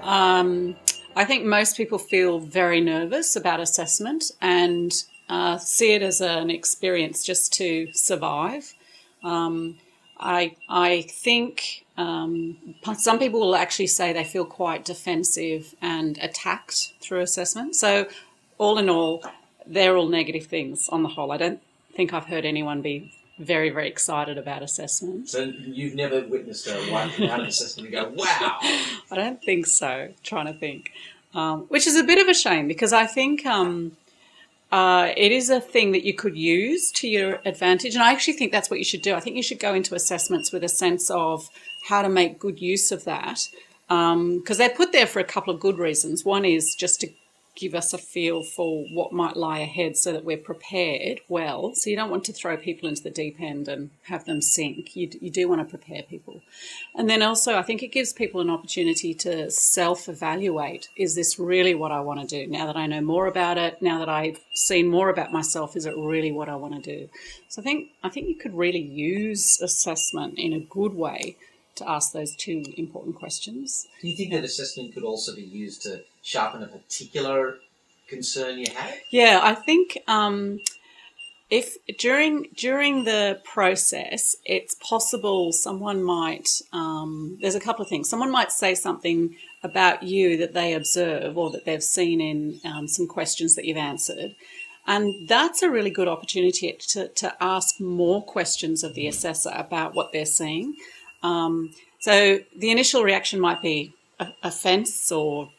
I think most people feel very nervous about assessment and see it as an experience just to survive. I think some people will actually say they feel quite defensive and attacked through assessment. So all in all, they're all negative things on the whole. I don't think I've heard anyone be very, very excited about assessment. So you've never witnessed a wife come out of assessment and go, wow? I don't think so, trying to think. Which is a bit of a shame because I think it is a thing that you could use to your advantage. And I actually think that's what you should do. I think you should go into assessments with a sense of how to make good use of that because they're put there for a couple of good reasons. One is just to give us a feel for what might lie ahead so that we're prepared well. So you don't want to throw people into the deep end and have them sink. You do want to prepare people. And then also I think it gives people an opportunity to self-evaluate. Is this really what I want to do? Now that I know more about it, now that I've seen more about myself, is it really what I want to do? So I think you could really use assessment in a good way to ask those two important questions. Do you think that assessment could also be used to sharpen a particular concern you have? Yeah, I think if during the process, it's possible someone might, there's a couple of things. Someone might say something about you that they observe or that they've seen in some questions that you've answered. And that's a really good opportunity to ask more questions of the assessor about what they're seeing. So the initial reaction might be offence or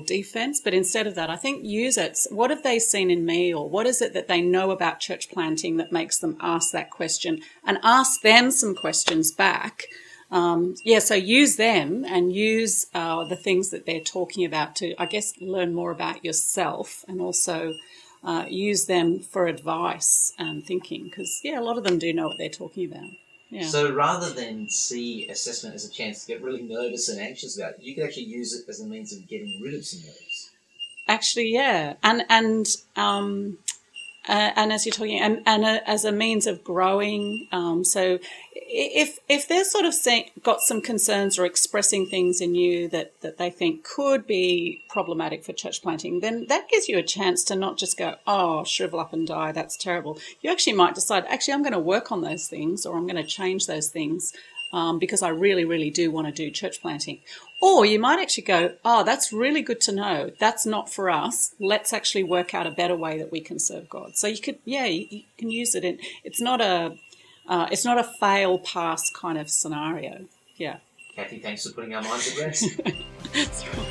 defence, but instead of that, I think use it. What have they seen in me, or what is it that they know about church planting that makes them ask that question, and ask them some questions back. So use them and use the things that they're talking about to, I guess, learn more about yourself, and also use them for advice and thinking, because, a lot of them do know what they're talking about. Yeah. So rather than see assessment as a chance to get really nervous and anxious about it, you could actually use it as a means of getting rid of some nerves. Actually, yeah, and as you're talking, and as a means of growing. So if they're sort of got some concerns or expressing things in you that they think could be problematic for church planting, then that gives you a chance to not just go, oh, shrivel up and die, that's terrible. You actually might decide, actually, I'm going to work on those things, or I'm going to change those things because I really, really do want to do church planting. Or you might actually go, oh, that's really good to know. That's not for us. Let's actually work out a better way that we can serve God. So you could, you can use it in. It's not a fail pass kind of scenario. Yeah. Cathie, thanks for putting our minds at rest. That's right.